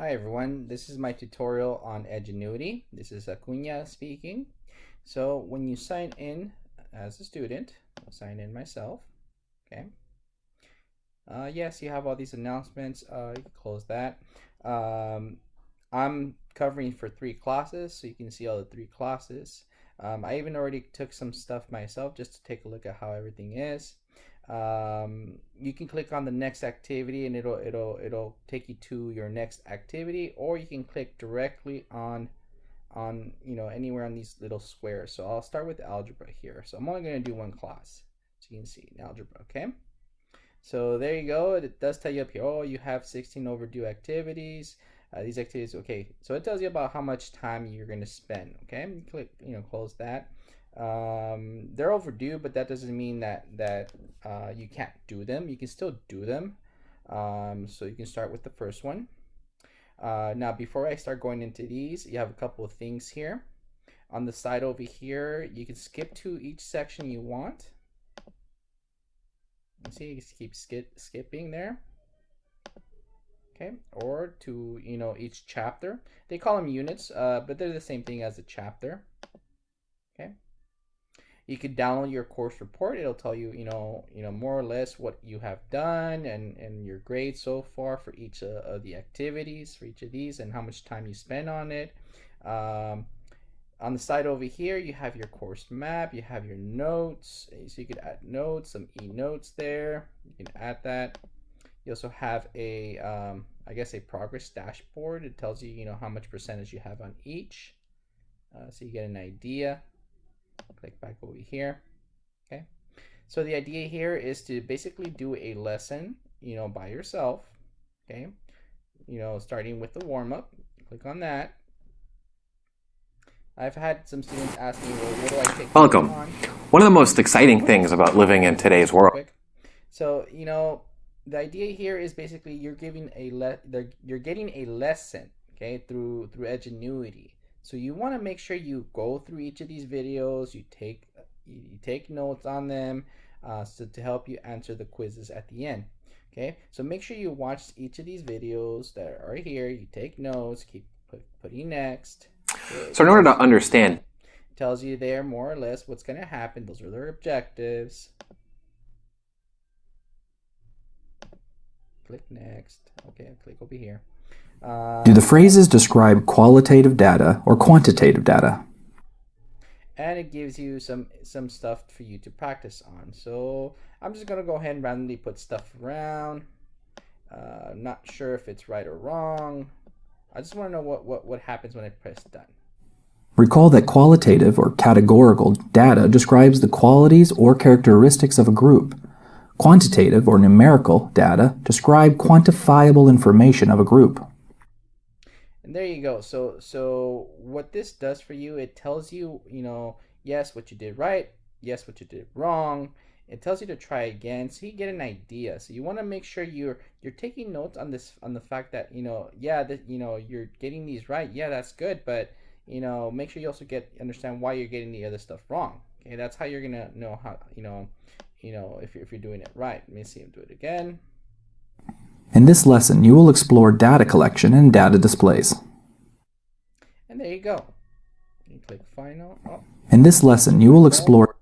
Hi everyone, this is my tutorial on Edgenuity. This is Acuna speaking. So when you sign in as a student, I'll sign in myself, okay? Yes, you have all these announcements, you can close that. I'm covering for 3 classes, so you can see all the 3 classes. I even already took some stuff myself just to take a look at how everything is. You can click on the next activity and it'll take you to your next activity, or you can click directly on anywhere on these little squares. So I'll start with algebra here. So I'm only going to do one class, so you can see algebra. Okay, so there you go. It does tell you up here, oh, you have 16 overdue activities. These activities, okay, so it tells you about how much time you're going to spend. Okay, you click, close that. They're overdue, but that doesn't mean that you can't do them. You can still do them. So you can start with the first one. Now, before I start going into these, you have a couple of things here. On the side over here, you can skip to each section you want. You see, you can keep skipping there. Okay, or to each chapter. They call them units, but they're the same thing as a chapter. Okay. You could download your course report. It'll tell you, more or less what you have done and your grades so far for each of the activities, for each of these, and how much time you spend on it. On the side over here, you have your course map. You have your notes. So you could add notes, some e-notes there. You can add that. You also have a, I guess, a progress dashboard. It tells you, how much percentage you have on each. So you get an idea. Click back over here. Okay, so the idea here is to basically do a lesson by yourself. Okay, starting with the warm-up. Click on that. I've had some students ask me, well, what do I take Welcome. on? One of the most exciting things about living in today's world. Quick. So the idea here is basically you're getting a lesson, okay, through Edgenuity. So you want to make sure you go through each of these videos, you take notes on them, so to help you answer the quizzes at the end. Okay, so make sure you watch each of these videos that are here. You take notes, keep putting next. Okay, So in order to understand, tells you there more or less what's going to happen. Those are their objectives. Click next. Okay, click over here. Do the phrases describe qualitative data or quantitative data? And it gives you some stuff for you to practice on. So I'm just gonna go ahead and randomly put stuff around. Not sure if it's right or wrong. I just want to know what happens when I press done. Recall that qualitative or categorical data describes the qualities or characteristics of a group. Quantitative or numerical data describe quantifiable information of a group. And there you go. So what this does for you, it tells you, yes, what you did right, yes, what you did wrong. It tells you to try again, so you get an idea. So you want to make sure you're taking notes on the fact that yeah, that you're getting these right. Yeah, that's good, but make sure you also understand why you're getting the other stuff wrong. Okay, that's how you're gonna know how if you're doing it right. Let me see him do it again. In this lesson, you will explore data collection and data displays. And there you go. You click final. Oh. In this lesson, you will explore.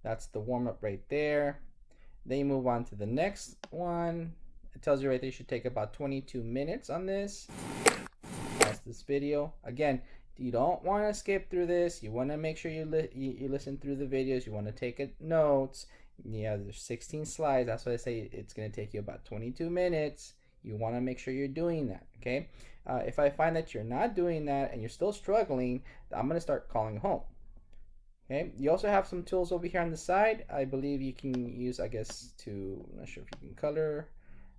That's the warm-up right there. Then you move on to the next one. It tells you right there you should take about 22 minutes on this. That's this video. Again, you don't want to skip through this. You want to make sure you listen through the videos. You want to take notes. Yeah, there's 16 slides. That's why I say it's going to take you about 22 minutes. You want to make sure you're doing that, okay? If I find that you're not doing that and you're still struggling, I'm going to start calling home. Okay, you also have some tools over here on the side. I believe you can use, I guess, I'm not sure if you can color.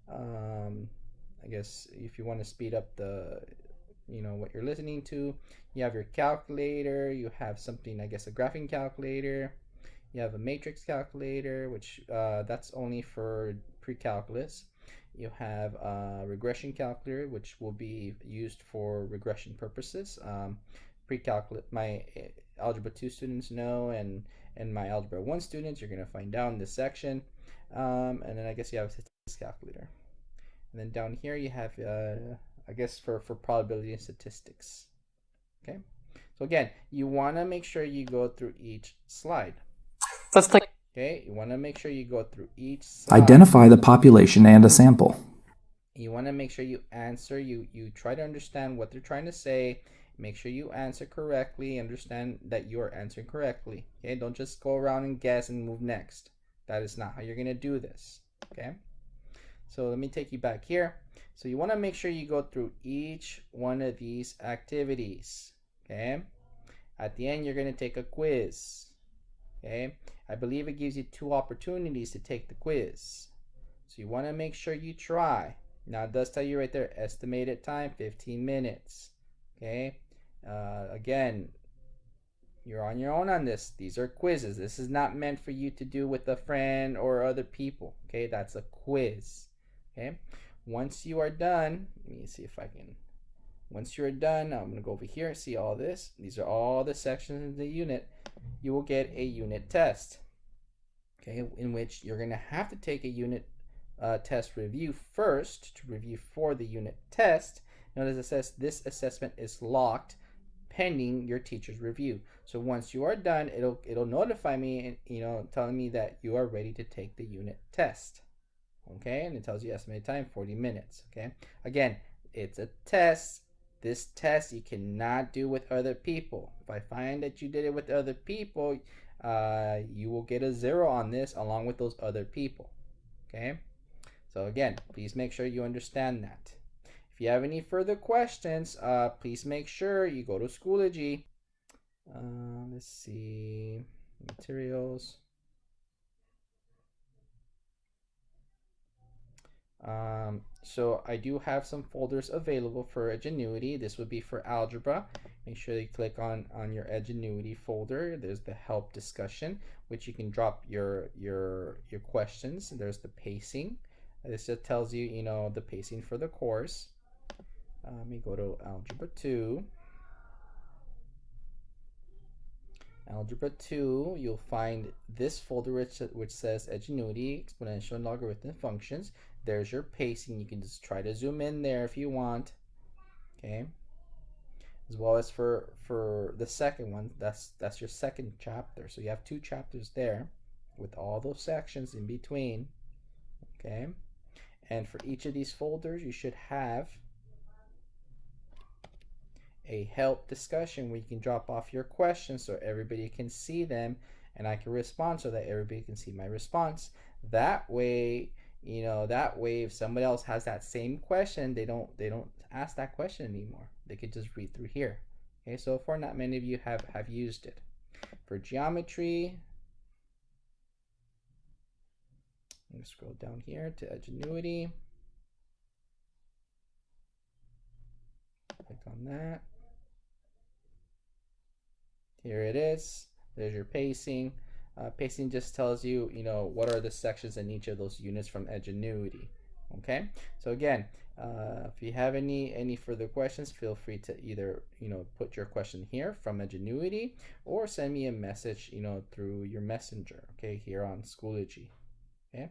I guess if you want to speed up the, what you're listening to. You have your calculator. You have something, I guess, a graphing calculator. You have a matrix calculator, which that's only for pre-calculus. You have a regression calculator, which will be used for regression purposes. Pre-calculus, my Algebra 2 students know, and my Algebra 1 students, you're going to find out in this section. And then I guess you have a statistics calculator. And then down here you have, I guess, for probability and statistics. Okay. So again, you want to make sure you go through each slide. Let's take. Okay. You want to make sure you go through each slide. Identify the population and a sample. You want to make sure you answer, you try to understand what they're trying to say. Make sure you answer correctly, understand that you're answering correctly. Okay, don't just go around and guess and move next. That is not how you're going to do this. Okay, so let me take you back here. So you want to make sure you go through each one of these activities. Okay, at the end you're going to take a quiz. Okay, I believe it gives you 2 opportunities to take the quiz. So you want to make sure you try. Now it does tell you right there, estimated time 15 minutes. Okay, again, you're on your own on this. These are quizzes. This is not meant for you to do with a friend or other people. Okay, that's a quiz. Okay, once you are done, let me see if I can. Once you're done, I'm going to go over here and see all this. These are all the sections of the unit. You will get a unit test. Okay, in which you're going to have to take a unit test review first to review for the unit test. Notice it says this assessment is locked pending your teacher's review. So once you are done, it'll notify me, and telling me that you are ready to take the unit test. Okay, and it tells you estimated time 40 minutes. Okay, again, it's a test. This test you cannot do with other people. If I find that you did it with other people, you will get a 0 on this along with those other people. Okay, so again, please make sure you understand that. If you have any further questions, please make sure you go to Schoology. Let's see, materials. So I do have some folders available for Edgenuity. This would be for algebra. Make sure you click on your Edgenuity folder. There's the help discussion, which you can drop your questions. There's the pacing. This just tells you, the pacing for the course. Let me go to Algebra 2. Algebra 2, you'll find this folder which says Edgenuity, exponential and logarithmic functions. There's your pacing. You can just try to zoom in there if you want. Okay. As well as for the second one, that's your second chapter. So you have 2 chapters there with all those sections in between. Okay. And for each of these folders, you should have a help discussion where you can drop off your questions so everybody can see them and I can respond so that everybody can see my response. That way, if somebody else has that same question, they don't ask that question anymore. They could just read through here. Okay, so far not many of you have used it. For geometry, I'm going to scroll down here to Edgenuity. Click on that. Here it is. There's your pacing. Pacing just tells you, what are the sections in each of those units from Edgenuity. Okay. So again, if you have any further questions, feel free to either put your question here from Edgenuity or send me a message through your messenger. Okay, here on Schoology. Okay.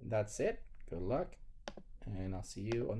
That's it. Good luck, and I'll see you on the